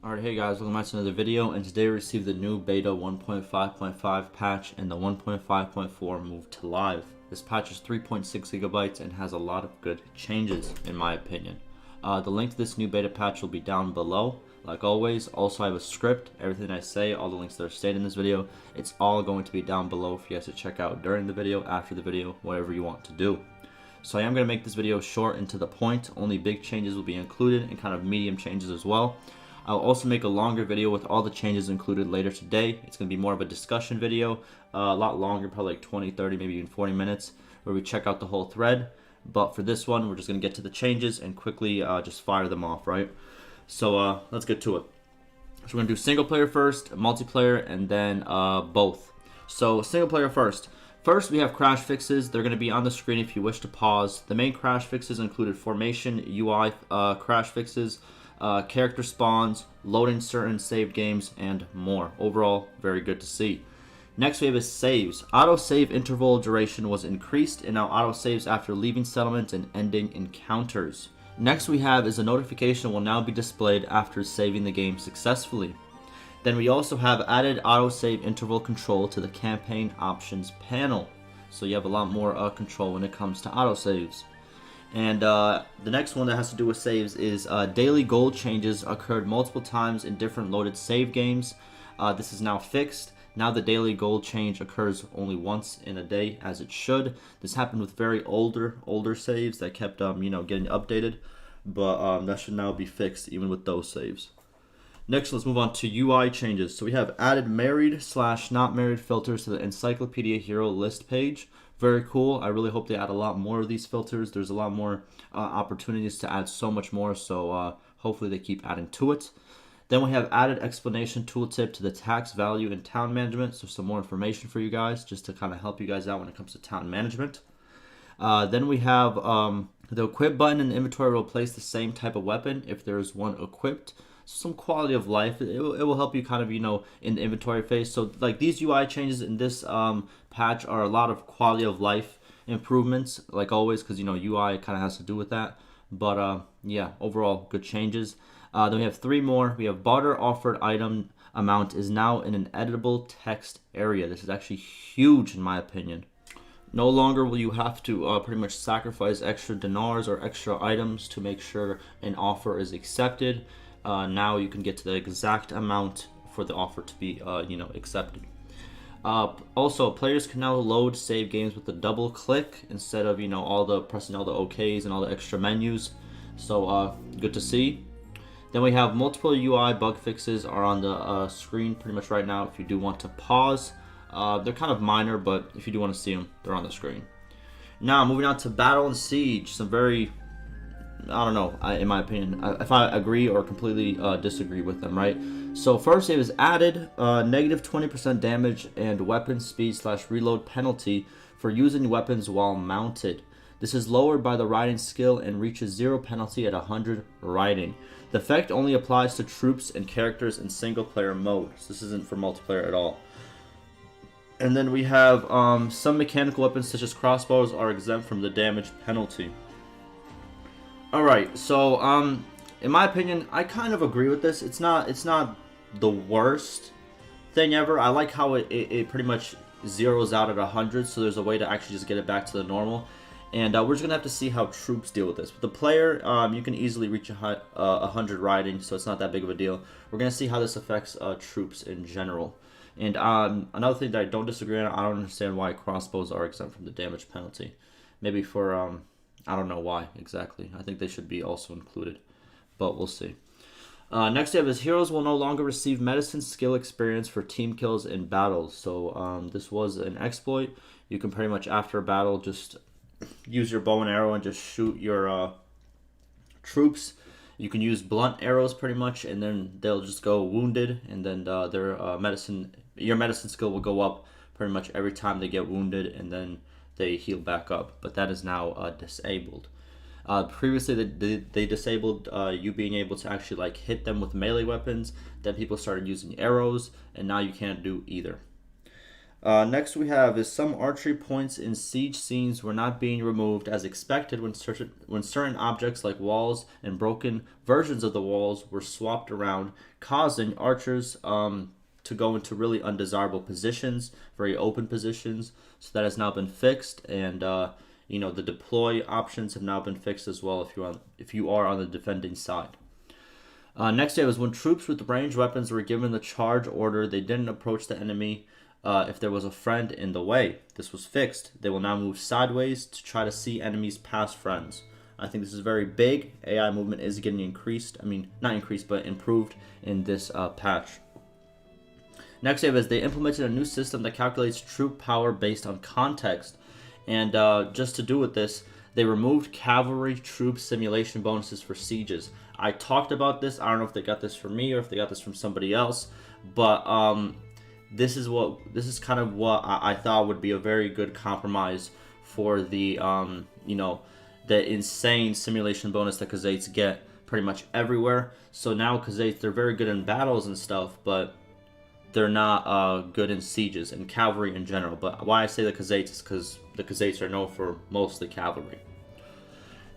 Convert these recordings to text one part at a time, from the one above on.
Alright, hey guys, welcome back to another video, and today we received the new beta 1.5.5 patch and the 1.5.4 moved to live. This patch is 3.6 gigabytes and has a lot of good changes, in my opinion. The link to this new beta patch will be down below, like always. Also, I have a script. Everything I say, all the links that are stated in this video, it's all going to be down below for you guys to check out during the video, after the video, whatever you want to do. So I am going to make this video short and to the point. Only big changes will be included and kind of medium changes as well. I'll also make a longer video with all the changes included later today. It's going to be more of a discussion video, a lot longer, probably like 20, 30, maybe even 40 minutes, where we check out the whole thread. But for this one, we're just going to get to the changes and quickly just fire them off, right? So let's get to it. So we're going to do single player first, multiplayer, and then both. So single player first. First, we have crash fixes. They're going to be on the screen if you wish to pause. The main crash fixes included formation, UI crash fixes, character spawns, loading certain saved games, and more. Overall, very good to see. Next we have is saves. Autosave interval duration was increased, and now autosaves after leaving settlements and ending encounters. Next we have is a notification will now be displayed after saving the game successfully. Then we also have added autosave interval control to the campaign options panel. So you have a lot more control when it comes to autosaves. And the next one that has to do with saves is daily goal changes occurred multiple times in different loaded save games. This is now fixed. Now the daily goal change occurs only once in a day, as it should. This happened with very older saves that kept getting updated, but that should now be fixed even with those saves. Next, let's move on to UI changes. So we have added married/not married filters to the Encyclopedia Hero list page. Very cool. I really hope they add a lot more of these filters. There's a lot more opportunities to add so much more, so hopefully they keep adding to it. Then we have added explanation tooltip to the tax value in town management, so some more information for you guys, just to kind of help you guys out when it comes to town management. Then we have the equip button in the inventory will place the same type of weapon if there is one equipped. Some quality of life. It will help you kind of, in the inventory phase. So like these UI changes in this patch are a lot of quality of life improvements, like always, because UI kind of has to do with that. But yeah, overall good changes. Then we have three more. We have barter offered item amount is now in an editable text area. This is actually huge in my opinion. No longer will you have to pretty much sacrifice extra dinars or extra items to make sure an offer is accepted. Now you can get to the exact amount for the offer to be, accepted. Also, players can now load save games with a double click instead of, pressing all the OKs and all the extra menus. So, good to see. Then we have multiple UI bug fixes are on the screen pretty much right now if you do want to pause. They're kind of minor, but if you do want to see them, they're on the screen. Now, moving on to Battle and Siege. Some very... I don't know, in my opinion, if I agree or completely disagree with them, right? So first, it was added negative 20% damage and weapon speed/reload penalty for using weapons while mounted. This is lowered by the riding skill and reaches 0 penalty at 100 riding. The effect only applies to troops and characters in single player mode, so this isn't for multiplayer at all. And then we have some mechanical weapons such as crossbows are exempt from the damage penalty. Alright, so in my opinion, I kind of agree with this. It's not the worst thing ever. I like how it pretty much zeroes out at 100, so there's a way to actually just get it back to the normal. And we're just going to have to see how troops deal with this. With the player, you can easily reach 100 riding, so it's not that big of a deal. We're going to see how this affects troops in general. And another thing that I don't disagree on, I don't understand why crossbows are exempt from the damage penalty. Maybe for... I don't know why exactly. I think they should be also included, but we'll see. Next we have is heroes will no longer receive medicine skill experience for team kills in battles. So this was an exploit. You can pretty much after a battle just use your bow and arrow and just shoot your troops. You can use blunt arrows pretty much, and then they'll just go wounded, and then your medicine skill will go up pretty much every time they get wounded, and then they heal back up, but that is now disabled. Previously, they disabled you being able to actually like hit them with melee weapons. Then people started using arrows, and now you can't do either. Next we have is some archery points in siege scenes were not being removed as expected when certain objects like walls and broken versions of the walls were swapped around, causing archers to go into really undesirable positions, very open positions. So that has now been fixed, and the deploy options have now been fixed as well if you are on the defending side. Next day was when troops with ranged weapons were given the charge order, they didn't approach the enemy if there was a friend in the way. This was fixed. They will now move sideways to try to see enemies past friends. I think this is very big. AI movement is getting increased. I mean, not increased, but improved in this patch. Next wave is they implemented a new system that calculates troop power based on context. And just to do with this, they removed cavalry troop simulation bonuses for sieges. I talked about this. I don't know if they got this from me or if they got this from somebody else, but this is kind of what I thought would be a very good compromise for the the insane simulation bonus that Khazaits get pretty much everywhere. So now Khazaits, they're very good in battles and stuff, but they're not good in sieges and cavalry in general. But why I say the Khazaits is because the Khazaits are known for mostly cavalry.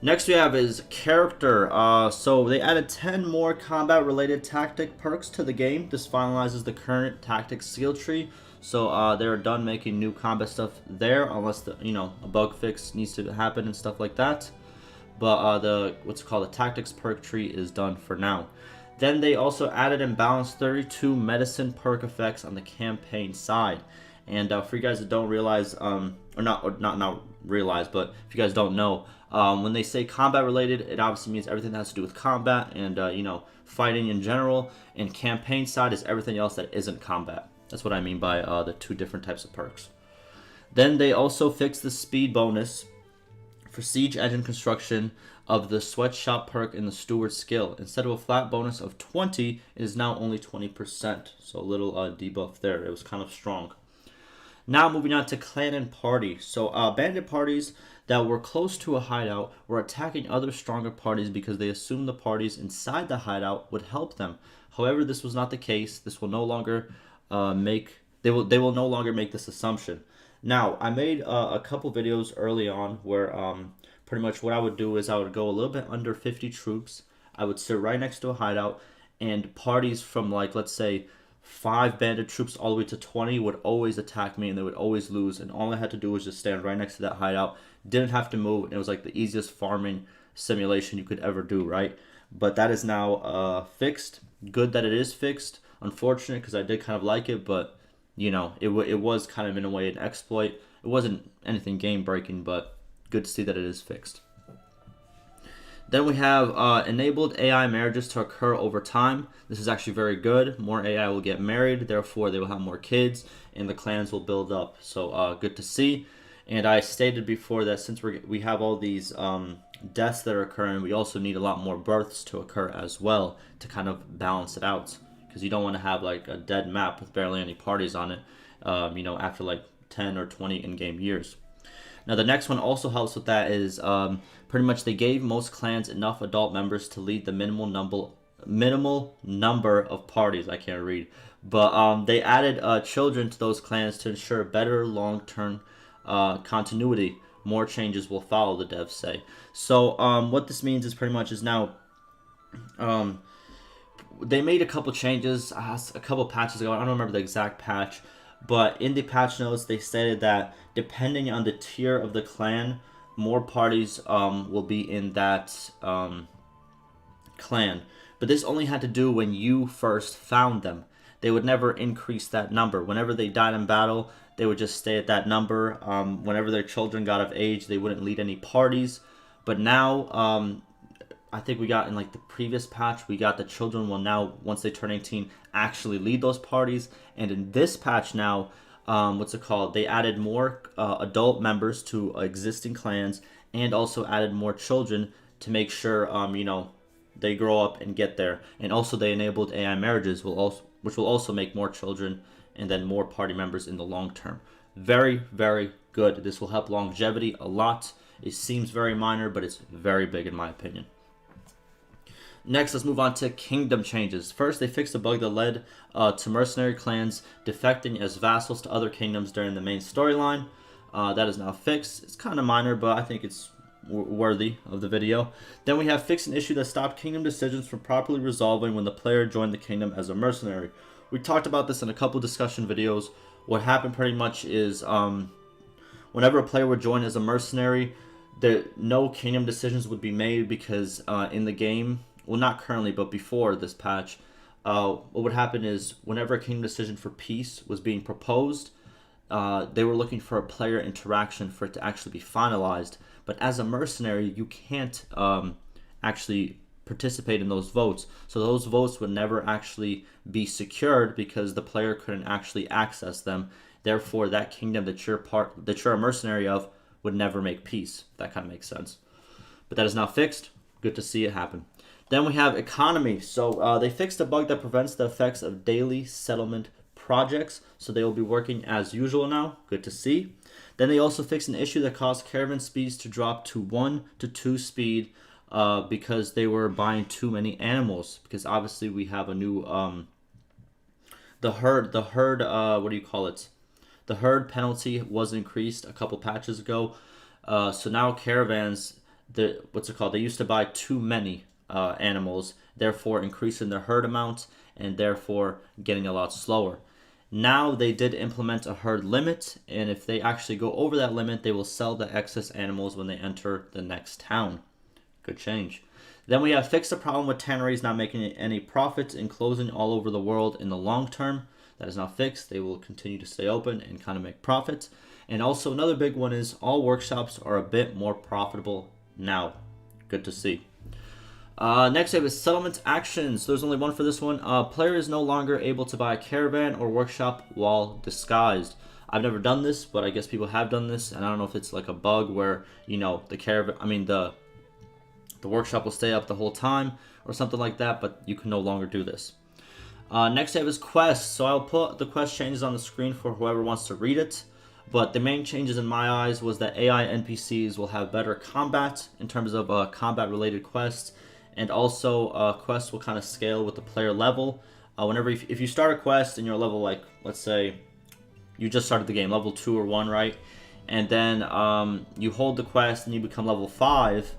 Next we have is character. So they added 10 more combat-related tactic perks to the game. This finalizes the current tactics skill tree. So they're done making new combat stuff there, unless a bug fix needs to happen and stuff like that. But the what's called the tactics perk tree is done for now. Then they also added and balanced 32 medicine perk effects on the campaign side. And for you guys that don't realize, or not realize, but if you guys don't know, when they say combat related, it obviously means everything that has to do with combat and fighting in general. And campaign side is everything else that isn't combat. That's what I mean by the two different types of perks. Then they also fixed the speed bonus for siege engine construction of the sweatshop perk in the steward skill. Instead of a flat bonus of 20, it is now only 20%. So a little debuff there. It was kind of strong. Now moving on to clan and party. So bandit parties that were close to a hideout were attacking other stronger parties because they assumed the parties inside the hideout would help them. However, this was not the case. This will no longer they will no longer make this assumption. Now, I made a couple videos early on where pretty much what I would do is I would go a little bit under 50 troops. I would sit right next to a hideout, and parties from, like, let's say 5 bandit troops all the way to 20 would always attack me, and they would always lose. And all I had to do was just stand right next to that hideout. Didn't have to move, and it was like the easiest farming simulation you could ever do, right? But that is now fixed. Good that it is fixed. Unfortunate because I did kind of like it, but it was kind of in a way an exploit. It wasn't anything game breaking, but good to see that it is fixed. Then we have enabled AI marriages to occur over time. This is actually very good. More AI will get married, therefore they will have more kids, and the clans will build up. So good to see. And I stated before that since we have all these deaths that are occurring, we also need a lot more births to occur as well to kind of balance it out. Because you don't want to have like a dead map with barely any parties on it, after like 10 or 20 in-game years. Now the next one also helps with that is pretty much they gave most clans enough adult members to lead the minimal number of parties. I can't read, but they added children to those clans to ensure better long-term continuity. More changes will follow, the devs say. So what this means is pretty much is now they made a couple changes a couple patches ago. I don't remember the exact patch, but in the patch notes they stated that depending on the tier of the clan, more parties will be in that clan. But this only had to do when you first found them. They would never increase that number. Whenever they died in battle, they would just stay at that number. Whenever their children got of age, they wouldn't lead any parties. But now, I think we got in like the previous patch, we got the children will now, once they turn 18, actually lead those parties. And in this patch now, they added more adult members to existing clans and also added more children to make sure, they grow up and get there. And also they enabled AI marriages, which will also make more children and then more party members in the long term. Very, very good. This will help longevity a lot. It seems very minor, but it's very big in my opinion. Next, let's move on to kingdom changes. First, they fixed a bug that led to mercenary clans defecting as vassals to other kingdoms during the main storyline. That is now fixed. It's kind of minor, but I think it's worthy of the video. Then we have fixed an issue that stopped kingdom decisions from properly resolving when the player joined the kingdom as a mercenary. We talked about this in a couple discussion videos. What happened pretty much is whenever a player would join as a mercenary, no kingdom decisions would be made because in the game, well, not currently, but before this patch, what would happen is whenever a kingdom decision for peace was being proposed, they were looking for a player interaction for it to actually be finalized. But as a mercenary, you can't actually participate in those votes. So those votes would never actually be secured because the player couldn't actually access them. Therefore, that kingdom that you're a mercenary of would never make peace. That kind of makes sense. But that is now fixed. Good to see it happen. Then we have economy. So they fixed a bug that prevents the effects of daily settlement projects, so they will be working as usual now. Good to see. Then they also fixed an issue that caused caravan speeds to drop to 1 to 2 speed because they were buying too many animals. Because obviously we have a new the herd what do you call it? The herd penalty was increased a couple patches ago. So now caravans, what's it called? They used to buy too many animals, therefore increasing their herd amount and therefore getting a lot slower. Now they did implement a herd limit, and if they actually go over that limit, they will sell the excess animals when they enter the next town. Good change. Then we have fixed the problem with tanneries not making any profits and closing all over the world in the long term. That is now fixed. They will continue to stay open and kind of make profits. And also another big one is all workshops are a bit more profitable now. Good to see. Next we have is settlement actions. There's only one for this one. Player is no longer able to buy a caravan or workshop while disguised. I've never done this, but I guess people have done this, and I don't know if it's like a bug where, you know, the workshop will stay up the whole time or something like that, but you can no longer do this. Next we have is quests. So I'll put the quest changes on the screen for whoever wants to read it. But the main changes in my eyes was that AI NPCs will have better combat in terms of combat related quests. And also, quests will kind of scale with the player level. If you start a quest and you're level, like, let's say, you just started the game, level 2 or 1, right? And then you hold the quest and you become level 5,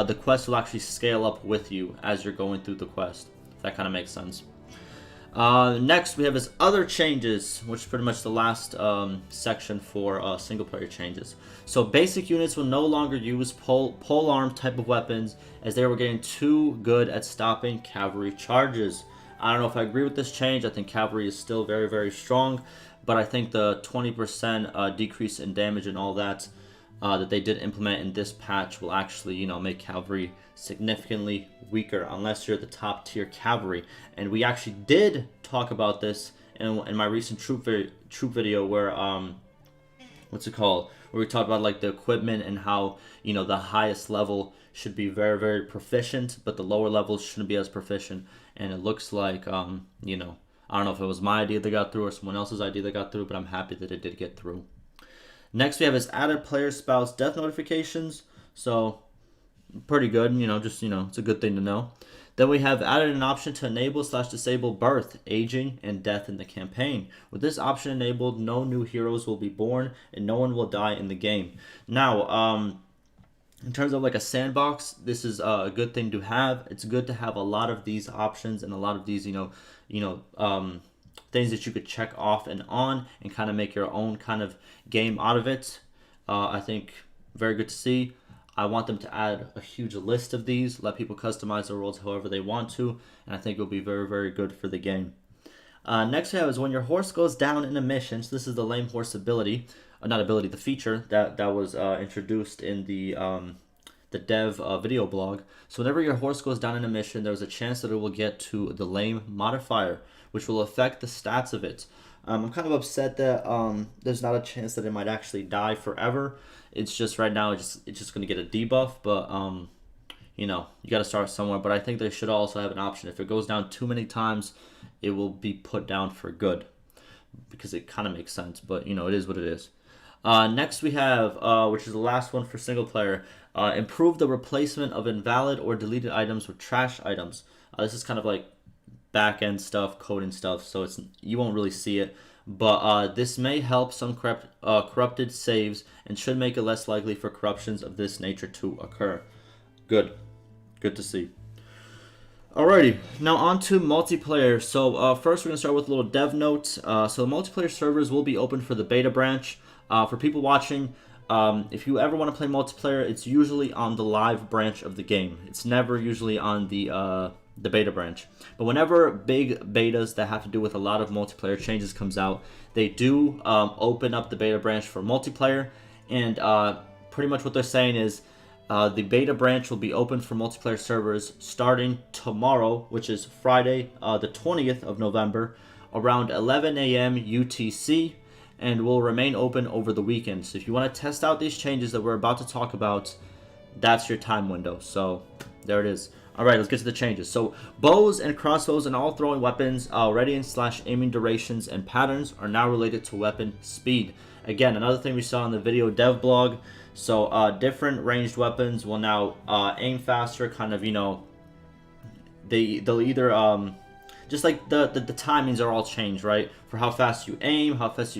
the quest will actually scale up with you as you're going through the quest. If that kind of makes sense. Next, we have is other changes, which is pretty much the last section for single player changes. So basic units will no longer use pole arm type of weapons as they were getting too good at stopping cavalry charges. I don't know if I agree with this change. I think cavalry is still very, very strong, but I think the 20% decrease in damage and all that that they did implement in this patch will actually, you know, make cavalry significantly weaker unless you're the top tier cavalry. And we actually did talk about this in my recent troop video where what's it called, where we talked about like the equipment and how, you know, the highest level should be very, very proficient, but the lower levels shouldn't be as proficient. And it looks like you know, I don't know if it was my idea that got through or someone else's idea that got through, but I'm happy that it did get through. Next we have is added player spouse death notifications. So pretty good, you know, just, you know, it's a good thing to know. Then we have added an option to enable/disable birth, aging, and death in the campaign. With this option enabled, no new heroes will be born and no one will die in the game. Now, in terms of like a sandbox, this is a good thing to have. It's good to have a lot of these options and a lot of these, things that you could check off and on and kind of make your own kind of game out of it. I think very good to see. I want them to add a huge list of these, let people customize their worlds however they want to, and I think it'll be very, very good for the game. Next we have is when your horse goes down in a mission. So this is the lame horse ability, the feature that was introduced in the dev video blog. So whenever your horse goes down in a mission, there's a chance that it will get to the lame modifier, which will affect the stats of it. I'm kind of upset that there's not a chance that it might actually die forever. It's just right now it's just going to get a debuff, but you know, you got to start somewhere. But I think they should also have an option. If it goes down too many times, it will be put down for good, because it kind of makes sense. But you know, it is what it is. Next we have, which is the last one for single player, improve the replacement of invalid or deleted items with trash items. This is kind of like back end stuff, coding stuff, so you won't really see it. But this may help some corrupted saves and should make it less likely for corruptions of this nature to occur. Good to see. Alrighty, now on to multiplayer. So first we're going to start with a little dev note. So the multiplayer servers will be open for the beta branch. For people watching, if you ever want to play multiplayer, it's usually on the live branch of the game. It's never usually on the beta branch. But whenever big betas that have to do with a lot of multiplayer changes comes out, they do open up the beta branch for multiplayer. And pretty much what they're saying is the beta branch will be open for multiplayer servers starting tomorrow, which is Friday, the 20th of November, around 11 a.m. UTC, and will remain open over the weekend. So if you want to test out these changes that we're about to talk about, that's your time window. So there it is. Alright, let's get to the changes. So bows and crossbows and all throwing weapons, ready/aiming durations and patterns are now related to weapon speed. Again, another thing we saw in the video dev blog. So different ranged weapons will now aim faster, kind of, you know, they'll either just like the timings are all changed, right? For how fast you aim, how fast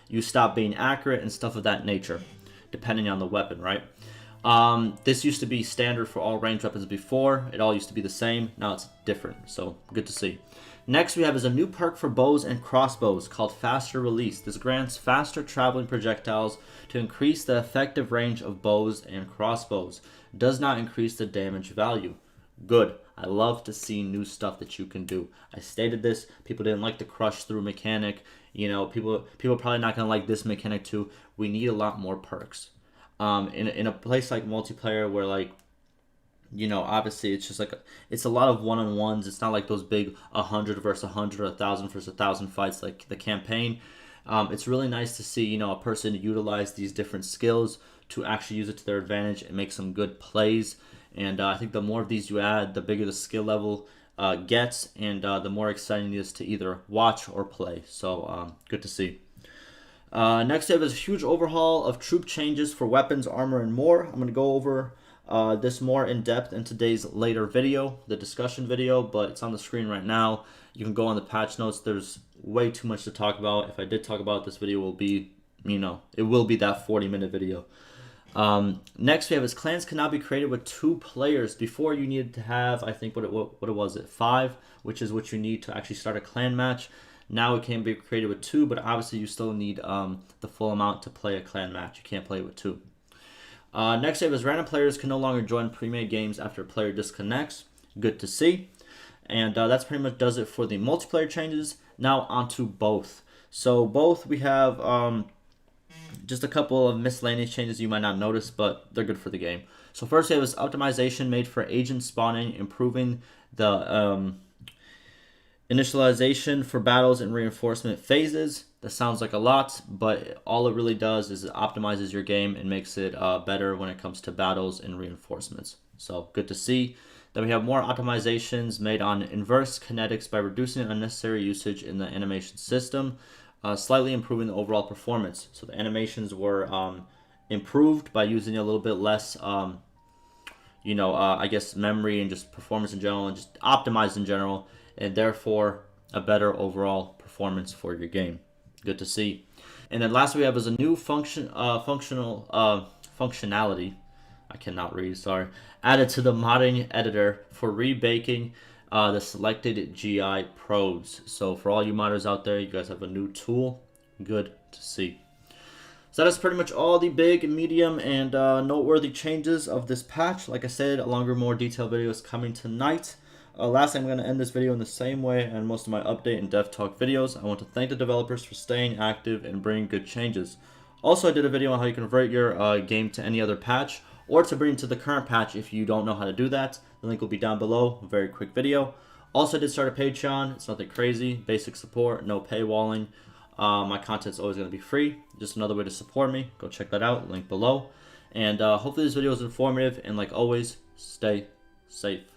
you stop being accurate and stuff of that nature, depending on the weapon, right? This used to be standard for all ranged weapons before. It all used to be the same. Now it's different, so good to see. Next we have is a new perk for bows and crossbows called Faster Release. This grants faster traveling projectiles to increase the effective range of bows and crossbows. Does not increase the damage value. Good. I love to see new stuff that you can do. I stated this. People didn't like the crush through mechanic. You know, people are probably not going to like this mechanic too. We need a lot more perks. In a place like multiplayer where, like, you know, obviously it's just like it's a lot of one-on-ones. It's not like those big 100 versus 100 or 1,000 versus 1,000 fights like the campaign. It's really nice to see, you know, a person utilize these different skills to actually use it to their advantage and make some good plays. And I think the more of these you add, the bigger the skill level gets, and the more exciting it is to either watch or play. So good to see. Next up is a huge overhaul of troop changes for weapons, armor, and more. I'm going to go over this more in depth in today's later video, the discussion video, but it's on the screen right now. You can go on the patch notes. There's way too much to talk about. If I did talk about it, this video will be, you know, it will be that 40-minute video. Next we have is clans cannot be created with 2 players. Before you needed to have, I think, what was it, 5, which is what you need to actually start a clan match. Now it can be created with 2, but obviously you still need the full amount to play a clan match. You can't play it with 2. Next we have is random players can no longer join pre-made games after a player disconnects. Good to see. And that's pretty much does it for the multiplayer changes. Now on to both. So both we have just a couple of miscellaneous changes you might not notice, but they're good for the game. So first we have this optimization made for agent spawning, improving the initialization for battles and reinforcement phases. That sounds like a lot, but all it really does is it optimizes your game and makes it better when it comes to battles and reinforcements. So good to see. Then we have more optimizations made on inverse kinetics by reducing unnecessary usage in the animation system, slightly improving the overall performance. So the animations were improved by using a little bit less, you know, I guess memory and just performance in general, and just optimized in general, and therefore a better overall performance for your game. Good to see. And then last we have is a new functionality. I cannot read, sorry. Added to the modding editor for rebaking the selected GI probes. So for all you modders out there, you guys have a new tool. Good to see. So that is pretty much all the big, medium, and noteworthy changes of this patch. Like I said, a longer, more detailed video is coming tonight. Lastly, I'm going to end this video in the same way and most of my update and dev talk videos. I want to thank the developers for staying active and bringing good changes. Also, I did a video on how you convert your game to any other patch, or to bring it to the current patch if you don't know how to do that. The link will be down below. A very quick video. Also, I did start a Patreon. It's nothing crazy. Basic support, no paywalling. My content's always going to be free. Just another way to support me. Go check that out. Link below. And hopefully this video is informative. And like always, stay safe.